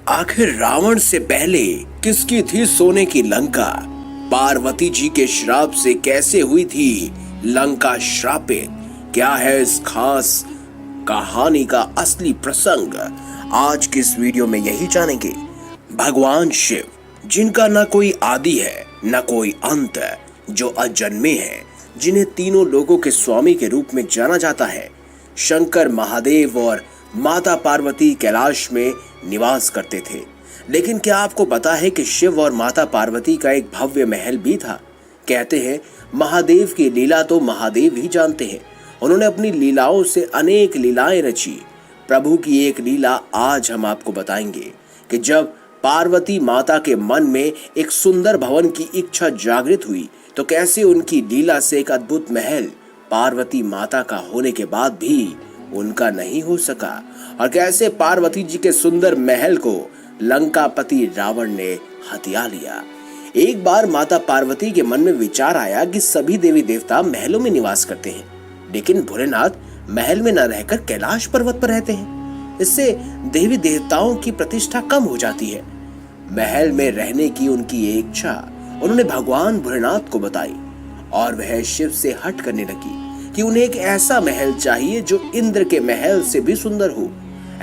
आखिर रावण से पहले किसकी थी सोने की लंका? पार्वती जी के श्राप से कैसे हुई थी लंका श्रापित? क्या है इस खास कहानी का असली प्रसंग? आज की इस वीडियो में यही जानेंगे। भगवान शिव, जिनका न कोई आदि है न कोई अंत, जो अजन्मे हैं, जिन्हें तीनों लोगों के स्वामी के रूप में जाना जाता है। शंकर महादेव और माता पार्वती कैलाश में निवास करते थे। लेकिन क्या आपको पता है कि शिव और माता पार्वती का एक भव्य महल भी था? कहते हैं महादेव की लीला तो महादेव ही जानते हैं। उन्होंने अपनी लीलाओं से अनेक लीलाएं रची। प्रभु की एक लीला आज हम आपको बताएंगे कि जब पार्वती माता के मन में एक सुंदर भवन की इच्छा जागृत हुई तो कैसे उनकी लीला से एक अद्भुत महल पार्वती माता का होने के बाद भी उनका नहीं हो सका, और कैसे पार्वती जी के सुंदर महल को लंकापति रावण ने हथिया लिया। एक बार माता पार्वती के मन में विचार आया कि सभी देवी देवता महलों में निवास करते हैं, लेकिन भोलेनाथ महल में न रहकर कैलाश पर्वत पर रहते हैं। इससे देवी देवताओं की प्रतिष्ठा कम हो जाती है। महल में रहने की उनकी इच्छा उन्होंने भगवान भोलेनाथ को बताई, और वह शिव से हट करने लगी कि उन्हें एक ऐसा महल चाहिए जो इंद्र के महल से भी सुंदर हो।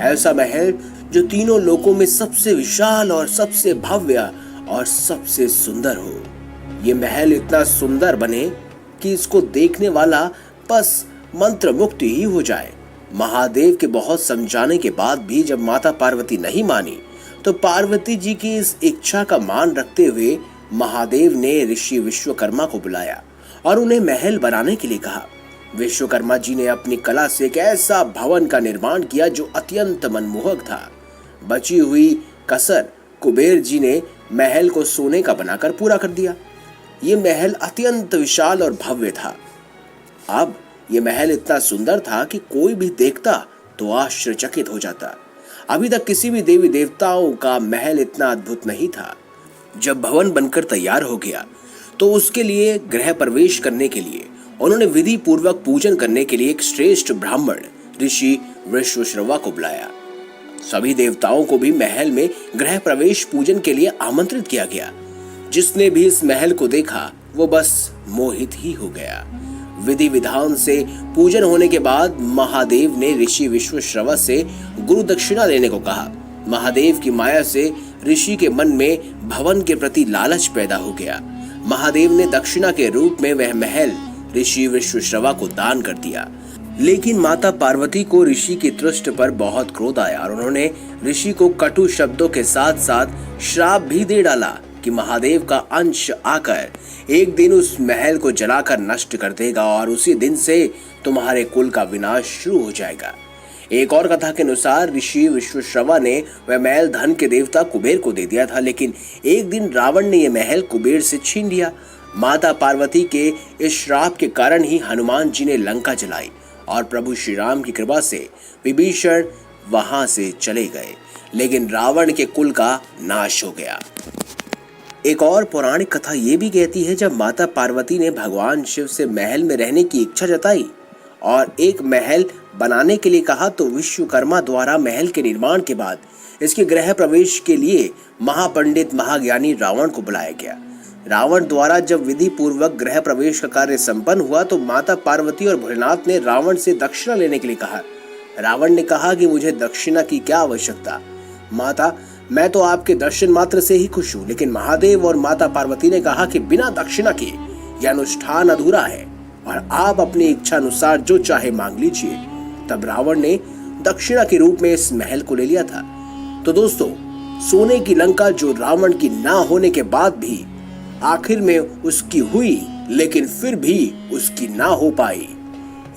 ऐसा महल जो तीनों लोकों में सबसे विशाल और सबसे भव्य और सबसे सुंदर हो। ये महल इतना सुंदर बने कि इसको देखने वाला बस मंत्र मुक्त ही हो जाए। महादेव के बहुत समझाने के बाद भी जब माता पार्वती नहीं मानी तो पार्वती जी की इस इच्छा का मान रखते हुए महादेव ने ऋषि विश्वकर्मा को बुलाया और उन्हें महल बनाने के लिए कहा। विश्वकर्मा जी ने अपनी कला से एक ऐसा भवन का निर्माण किया जो अत्यंत मनमोहक था। बची हुई कसर कुबेर जी ने महल को सोने का बनाकर पूरा कर दिया। ये महल अत्यंत विशाल और भव्य था। अब ये महल इतना सुंदर था कि कोई भी देखता तो आश्चर्यचकित हो जाता। अभी तक किसी भी देवी देवताओं का महल इतना अद्भुत नहीं था। जब भवन बनकर तैयार हो गया तो उसके लिए गृह प्रवेश करने के लिए उन्होंने विधि पूर्वक पूजन करने के लिए एक श्रेष्ठ ब्राह्मण ऋषि वृषश्रवा को बुलाया। सभी देवताओं को भी महल में गृह प्रवेश पूजन के लिए आमंत्रित किया गया। जिसने भी इस महल को देखा वो बस मोहित ही हो गया। विधि विधान से पूजन होने के बाद महादेव ने ऋषि विश्वश्रवा से गुरु दक्षिणा देने को कहा। महादेव की माया से ऋषि के मन में भवन के प्रति लालच पैदा हो गया। महादेव ने दक्षिणा के रूप में वह महल ऋषि विश्वश्रवा को दान कर दिया। लेकिन माता पार्वती को ऋषि की दृष्टि पर बहुत क्रोध आया और उन्होंने ऋषि को कटु शब्दों के साथ साथ श्राप भी दे डाला कि महादेव का अंश आकर एक दिन उस महल को जलाकर नष्ट कर देगा और उसी दिन से तुम्हारे कुल का विनाश शुरू हो जाएगा। एक और कथा के अनुसार ऋषि विश्वश्रवा ने वह महल धन के देवता कुबेर को दे दिया था, लेकिन एक दिन रावण ने यह महल कुबेर से छीन लिया। माता पार्वती के इस श्राप के कारण ही हनुमान जी ने लंका जलाई और प्रभु श्री राम की कृपा से विभीषण वहां से चले गए, लेकिन रावण के कुल का नाश हो गया। एक और पौराणिक कथा ये भी कहती है जब माता पार्वती ने भगवान शिव से महल में रहने की इच्छा जताई और एक महल बनाने के लिए कहा तो विश्वकर्मा द्वारा महल के निर्माण के बाद इसके गृह प्रवेश के लिए महापंडित महाज्ञानी रावण को बुलाया गया। रावण द्वारा जब विधि पूर्वक गृह प्रवेश का कार्य संपन्न हुआ तो माता पार्वती और भोलेनाथ ने रावण से दक्षिणा लेने के लिए कहा। रावण ने कहा कि मुझे दक्षिणा की क्या आवश्यकता, माता मैं तो आपके दर्शन मात्र से ही खुश हूँ। लेकिन महादेव और माता पार्वती ने कहा कि बिना दक्षिणा के यह अनुष्ठान अधूरा है और आप अपनी इच्छा अनुसार जो चाहे मांग लीजिए। तब रावण ने दक्षिणा के रूप में इस महल को ले लिया था। तो दोस्तों, सोने की लंका जो रावण की ना होने के बाद भी आखिर में उसकी हुई, लेकिन फिर भी उसकी ना हो पाई।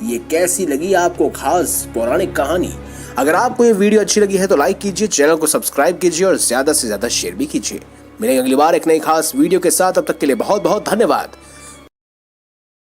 ये कैसी लगी आपको खास पौराणिक कहानी? अगर आपको ये वीडियो अच्छी लगी है तो लाइक कीजिए, चैनल को सब्सक्राइब कीजिए और ज्यादा से ज्यादा शेयर भी कीजिए। मिलेंगे अगली बार एक नई खास वीडियो के साथ। अब तक के लिए बहुत बहुत धन्यवाद।